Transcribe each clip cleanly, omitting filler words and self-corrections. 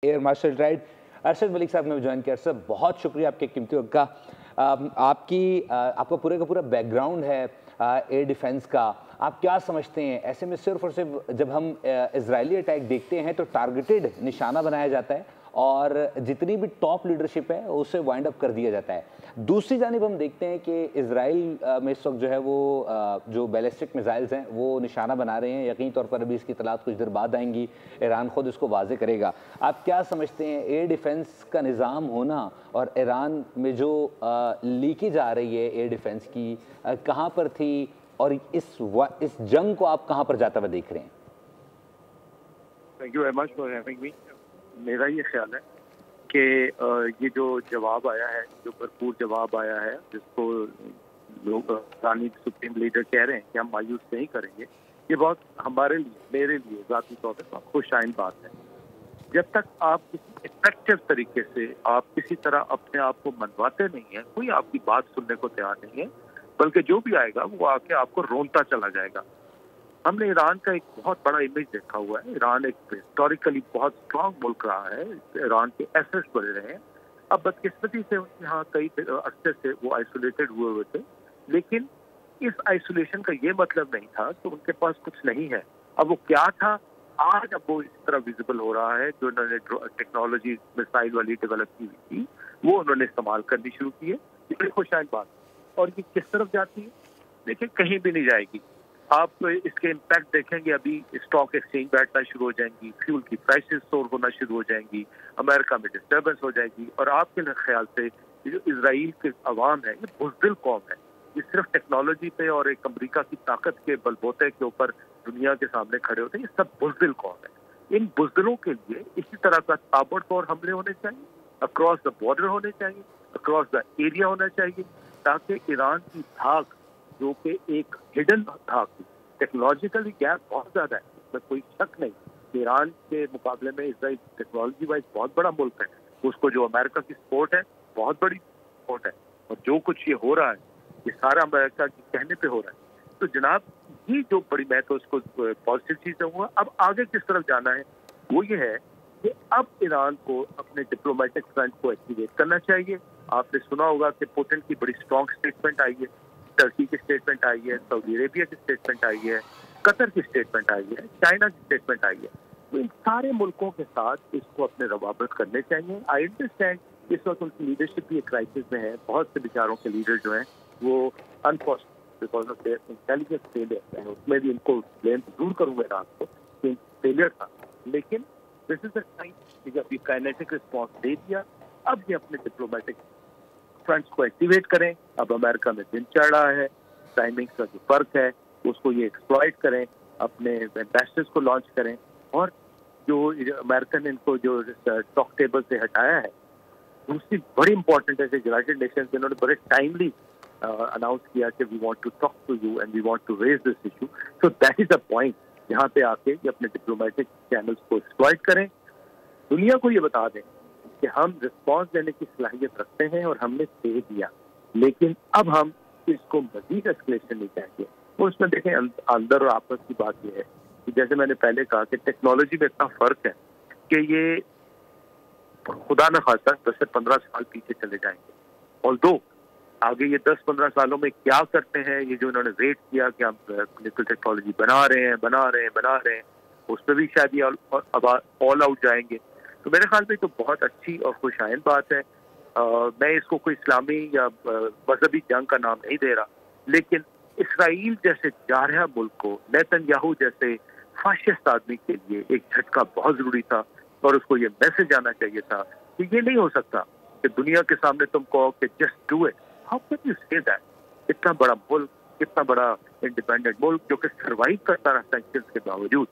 Air marshal right Arshad Malik साहब ने join किया। सर बहुत शुक्रिया आपके कीमती वक्त का। आपका पूरे का पूरा बैकग्राउंड है एयर डिफेंस का। आप क्या समझते हैं ऐसे में सिर्फ और सिर्फ जब हम इजरायली अटैक देखते हैं तो टारगेटेड निशाना बनाया जाता है और जितनी भी टॉप लीडरशिप है उसे वाइंड अप कर दिया जाता है। दूसरी जानिब हम देखते हैं कि इजराइल में इस वक्त जो है वो जो बैलिस्टिक मिसाइल्स हैं वो निशाना बना रहे हैं। यकीनी तौर पर अभी इसकी इतलात कुछ देर बाद आएंगी, ईरान खुद इसको वाजे करेगा। आप क्या समझते हैं एयर डिफेंस का निज़ाम होना और ईरान में जो लीकेज आ रही है एयर डिफेंस की कहाँ पर थी और इस जंग को आप कहाँ पर जाता हुआ देख रहे हैं? Thank you very much for having me. मेरा ये ख्याल है कि ये जो जवाब आया है, जो भरपूर जवाब आया है, जिसको लोग ईरानी सुप्रीम लीडर कह रहे हैं कि हम मायूस नहीं करेंगे, ये बहुत हमारे लिए, मेरे लिए ज़ाती तौर पर बहुत खुशाइन बात है। जब तक आप किसी इफेक्टिव तरीके से आप किसी तरह अपने आप को मनवाते नहीं हैं, कोई आपकी बात सुनने को तैयार नहीं है, बल्कि जो भी आएगा वो आके आपको रोनता चला जाएगा। हमने ईरान का एक बहुत बड़ा इमेज देखा हुआ है। ईरान एक हिस्टोरिकली बहुत स्ट्रांग मुल्क रहा है, ईरान के एसेट्स बढ़े रहे हैं। अब बदकिस्मती से उनके यहाँ कई अरसे से वो आइसोलेटेड हुए थे, लेकिन इस आइसोलेशन का ये मतलब नहीं था कि उनके पास कुछ नहीं है। अब वो क्या था, आज अब वो इस तरह विजिबल हो रहा है। जो उन्होंने टेक्नोलॉजी मिसाइल वाली डेवलप की हुई थी वो उन्होंने इस्तेमाल करनी शुरू की है। ये बड़ी खुशाइन बात है। और ये किस तरफ जाती है? देखिए, कहीं भी नहीं जाएगी। आप इसके इम्पैक्ट देखेंगे, अभी स्टॉक एक्सचेंज बैठना शुरू हो जाएंगी, फ्यूल की प्राइसेस सोर होना शुरू हो जाएंगी, अमेरिका में डिस्टर्बेंस हो जाएगी। और आपके ख्याल से जो इजराइल के अवाम है ये बुज़दिल कौम है। ये सिर्फ टेक्नोलॉजी पे और एक अमेरिका की ताकत के बलबूते के ऊपर दुनिया के सामने खड़े होते हैं। ये सब बुज़दिल कौम है। इन बुज़दिलों के लिए इसी तरह का ताबड़तोड़ हमले होने चाहिए, अक्रॉस द बॉर्डर होने चाहिए, अक्रॉस द एरिया होना चाहिए, ताकि ईरान की धाक जो कि एक हिडन था, टेक्नोलॉजिकली गैप बहुत ज्यादा है, इसमें कोई शक नहीं। ईरान के मुकाबले में इसराइल टेक्नोलॉजी वाइज बहुत बड़ा मुल्क है। उसको जो अमेरिका की सपोर्ट है बहुत बड़ी सपोर्ट है, और जो कुछ ये हो रहा है ये सारा अमेरिका के कहने पे हो रहा है। तो जनाब, ये जो बड़ी, मैं तो उसको पॉजिटिव चीज हुआ। अब आगे किस तरफ जाना है वो ये है कि अब ईरान को अपने डिप्लोमेटिक फ्रंट को एक्टिवेट करना चाहिए। आपने सुना होगा कि पुतिन की बड़ी स्ट्रॉन्ग स्टेटमेंट आई है, टर्की की स्टेटमेंट आई है, सऊदी अरेबिया की स्टेटमेंट आई है, कतर की स्टेटमेंट आई है, चाइना की स्टेटमेंट आई है। तो इन सारे मुल्कों के साथ इसको अपने रवाबत करने चाहिए। आई अंडरस्टैंड इस वक्त उनकी लीडरशिप भी एक क्राइसिस में है। बहुत से बेचारों के लीडर जो हैं वो unfortunate because of their intelligence failure है, उसमें भी इनको ब्लेम जरूर करूंगा ईरान को कि फेलियर था। लेकिन दिस इज द टाइम कि जब ये काइनेटिक रिस्पॉन्स दे दिया, अब ये अपने डिप्लोमेटिक फ्रंट्स को एक्टिवेट करें। अब अमेरिका में दिन चढ़ रहा है, टाइमिंग का जो फर्क है उसको ये एक्सप्लॉइट करें, अपने एम्बेसडर्स को लॉन्च करें। और जो अमेरिका ने इनको जो टॉक टेबल से हटाया है, दूसरी बड़ी इंपॉर्टेंट है, यूनाइटेड नेशंस इन्होंने बड़े टाइमली अनाउंस किया कि we want to talk to you and we want to raise this issue. So that is the point, यहाँ पे आके ये अपने डिप्लोमेटिक चैनल्स को एक्सप्लॉइट करें, दुनिया को ये बता दें कि हम रिस्पॉन्स देने की सलाहियत रखते हैं और हमने दे दिया, लेकिन अब हम इसको मजीद एस्केलेशन नहीं चाहिए। और उसमें देखें, अंदर और आपस की बात यह है कि जैसे मैंने पहले कहा कि टेक्नोलॉजी में इतना फर्क है कि ये खुदा न खास्ता 10 से 15 साल पीछे चले जाएंगे। और दो आगे ये 10-15 सालों में क्या करते हैं, ये जो उन्होंने वेट किया कि हम न्यूक्लियर टेक्नोलॉजी बना रहे हैं, उसमें भी शायद ये ऑल आउट जाएंगे। तो मेरे ख्याल में तो बहुत अच्छी और खुशाइन बात है। मैं इसको कोई इस्लामी या मजहबी जंग का नाम नहीं दे रहा, लेकिन इसराइल जैसे जारहा मुल्क को नेतन्याहू जैसे फाशिस्ट आदमी के लिए एक झटका बहुत जरूरी था। और उसको ये मैसेज आना चाहिए था कि ये नहीं हो सकता कि दुनिया के सामने तुम कहो कि just do it. How can you say that? इतना बड़ा मुल्क, इतना बड़ा इंडिपेंडेंट मुल्क जो कि सर्वाइव करता रहा सैंक्शंस के बावजूद,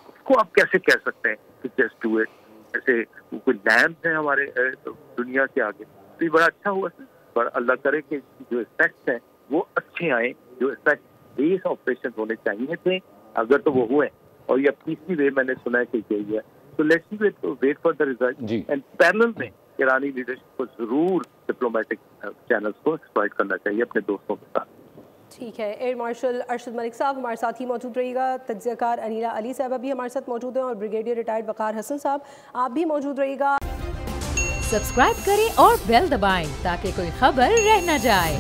उसको आप कैसे कह सकते हैं कि जस्ट डू इट? जैसे कोई लैम्स हैं हमारे दुनिया के आगे। तो ये बड़ा अच्छा हुआ सर, पर अल्लाह करे कि जो इफेक्ट्स हैं वो अच्छे आए। जो इफेक्ट बेस ऑपरेशन होने चाहिए थे, अगर तो वो हुए, और ये तीसरी वे मैंने सुना है कि यही है। तो let's wait for the result. And parallel में ईरानी लीडरशिप को जरूर डिप्लोमेटिक चैनल्स को एक्सप्लॉइट करना चाहिए अपने दोस्तों के साथ। ٹھیک ہے، ایئر مارشل ارشد ملک صاحب ہمارے ساتھ ہی موجود رہے گا، تجزیہ کار انیلا علی صاحبہ بھی ہمارے ساتھ موجود ہیں، اور بریگیڈیئر ریٹائرڈ وقار حسن صاحب آپ بھی موجود رہے گا۔ سبسکرائب کریں اور بیل دبائیں تاکہ کوئی خبر رہ نہ جائے۔